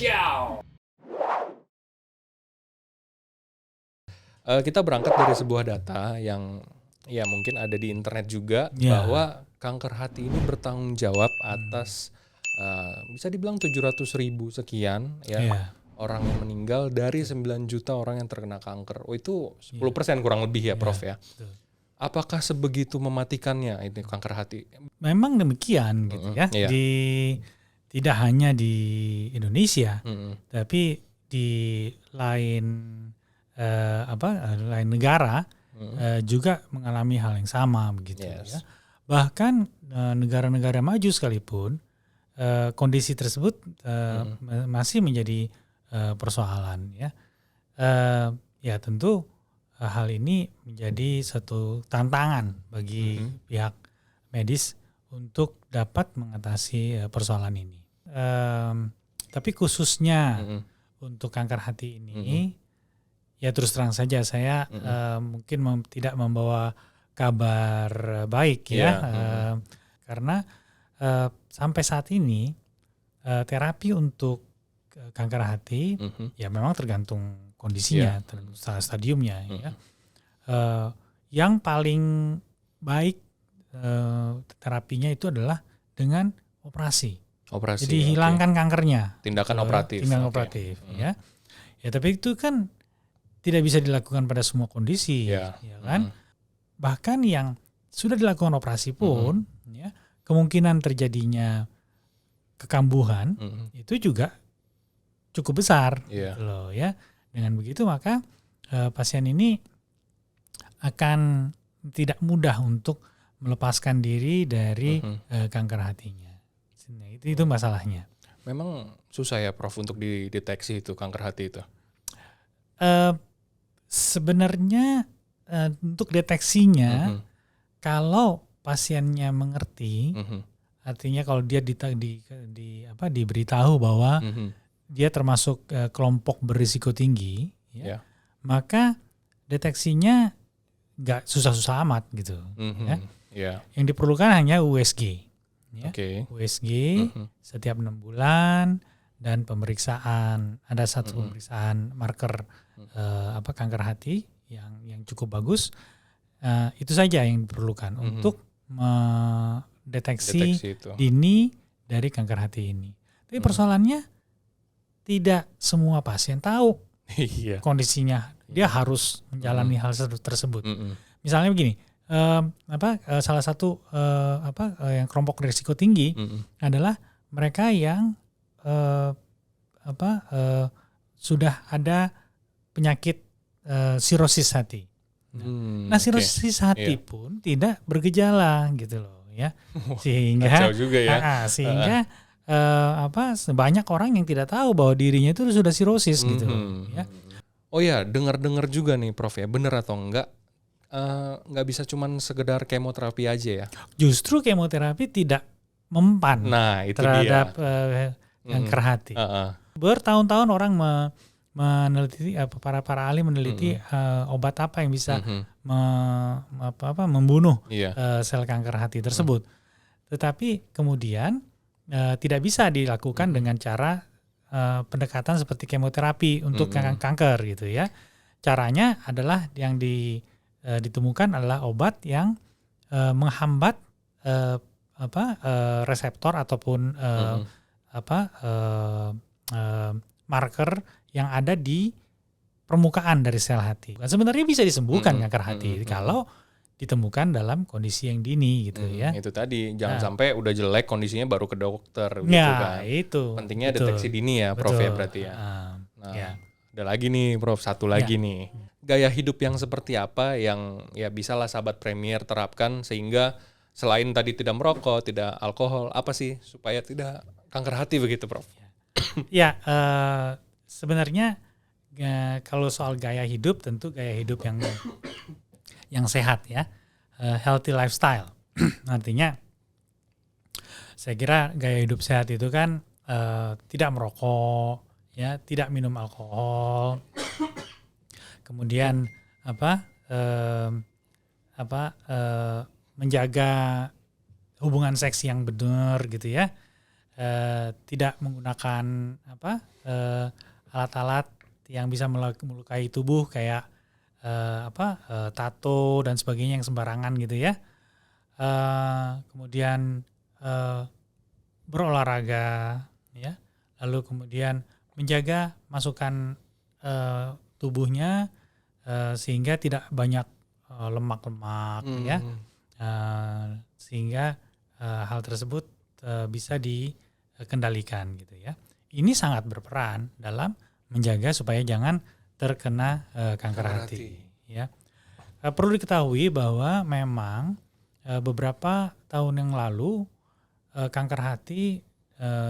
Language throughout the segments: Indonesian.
Ciao. Kita berangkat dari sebuah data yang ya mungkin ada di internet juga, bahwa kanker hati ini bertanggung jawab atas bisa dibilang 700.000 sekian ya orang yang meninggal dari 9 juta orang yang terkena kanker. Oh, itu 10% kurang lebih ya Prof ya. Betul. Apakah sebegitu mematikannya ini kanker hati? Memang demikian gitu ya. Iya. Tidak hanya di Indonesia, tapi di lain lain negara juga mengalami hal yang sama begitu ya. Bahkan negara-negara maju sekalipun kondisi tersebut masih menjadi persoalan ya. Ya tentu hal ini menjadi satu tantangan bagi pihak medis untuk dapat mengatasi persoalan ini. Tapi khususnya untuk kanker hati ini, ya terus terang saja saya mungkin tidak membawa kabar baik ya, karena sampai saat ini terapi untuk kanker hati ya memang tergantung kondisinya, tergantung stadiumnya ya. Yang paling baik terapinya itu adalah dengan operasi. Jadi hilangkan kankernya. Tindakan operatif. Tindakan operatif ya. Ya tapi itu kan tidak bisa dilakukan pada semua kondisi, ya kan? Bahkan yang sudah dilakukan operasi pun ya, kemungkinan terjadinya kekambuhan itu juga cukup besar gitu loh ya. Dengan begitu maka pasien ini akan tidak mudah untuk melepaskan diri dari kanker hatinya. Nah, itu masalahnya. Memang susah ya Prof untuk dideteksi itu kanker hati itu? Sebenarnya untuk deteksinya kalau pasiennya mengerti, artinya kalau dia diberitahu bahwa dia termasuk kelompok berisiko tinggi, maka deteksinya nggak susah-susah amat gitu. Yang diperlukan hanya USG. USG setiap 6 bulan dan pemeriksaan, ada satu pemeriksaan marker kanker hati yang cukup bagus. Itu saja yang diperlukan untuk mendeteksi dini dari kanker hati ini. Tapi persoalannya tidak semua pasien tahu kondisinya. Dia harus menjalani hal tersebut. Misalnya begini, salah satu yang kelompok risiko tinggi adalah mereka yang sudah ada penyakit sirosis hati. Nah, sirosis hati pun tidak bergejala gitu loh ya. Sehingga banyak orang yang tidak tahu bahwa dirinya itu sudah sirosis gitu ya. Oh ya, dengar-dengar juga nih Prof ya, benar atau enggak nggak bisa cuman sekedar kemoterapi aja ya? Justru kemoterapi tidak mempan terhadap kanker hati. Bertahun-tahun orang meneliti, para ahli meneliti obat apa yang bisa membunuh sel kanker hati tersebut. Tetapi kemudian tidak bisa dilakukan dengan cara pendekatan seperti kemoterapi untuk kanker gitu ya. Caranya adalah yang ditemukan adalah obat yang menghambat reseptor ataupun marker yang ada di permukaan dari sel hati. Sebenarnya bisa disembuhkan kanker hati kalau ditemukan dalam kondisi yang dini gitu ya. Itu tadi, jangan sampai udah jelek kondisinya baru ke dokter gitu kan. Itu. Pentingnya deteksi dini ya Prof ya berarti ya. Ada lagi nih Prof, satu lagi nih. Gaya hidup yang seperti apa yang ya bisalah sahabat Premier terapkan sehingga selain tadi tidak merokok, tidak alkohol, apa sih supaya tidak kanker hati begitu Prof? Sebenarnya kalau soal gaya hidup, tentu gaya hidup yang sehat ya, healthy lifestyle. Artinya saya kira gaya hidup sehat itu kan tidak merokok, ya, tidak minum alkohol, kemudian menjaga hubungan seks yang benar gitu ya, tidak menggunakan alat-alat yang bisa melukai tubuh kayak tato dan sebagainya yang sembarangan gitu ya. Kemudian berolahraga, ya. Lalu kemudian menjaga masukan tubuhnya sehingga tidak banyak lemak-lemak, ya. Sehingga hal tersebut bisa dikendalikan gitu ya. Ini sangat berperan dalam menjaga supaya jangan terkena kanker hati. Ya. Perlu diketahui bahwa memang beberapa tahun yang lalu kanker hati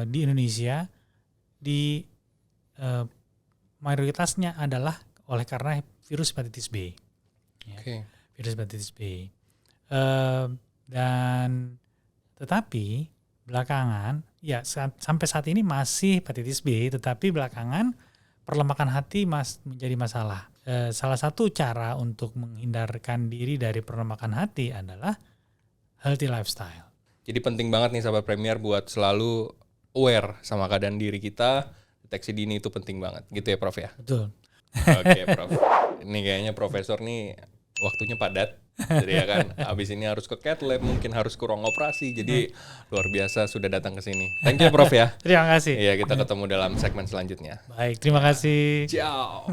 di Indonesia mayoritasnya adalah oleh karena virus hepatitis B. Ya. Virus hepatitis B. Dan tetapi belakangan ya sampai saat ini masih hepatitis B, tetapi belakangan perlemakan hati menjadi masalah. Salah satu cara untuk menghindarkan diri dari perlemakan hati adalah healthy lifestyle. Jadi penting banget nih sahabat Premier buat selalu aware sama keadaan diri kita. Deteksi dini itu penting banget, gitu ya Prof ya? Betul. Oke Prof. Ini kayaknya Profesor nih waktunya padat. Jadi ya kan, abis ini harus ke cath lab, mungkin harus ke ruang operasi. Jadi luar biasa sudah datang ke sini. Thank you Prof ya. Terima kasih. Iya, kita ketemu dalam segmen selanjutnya. Baik, terima kasih. Ciao.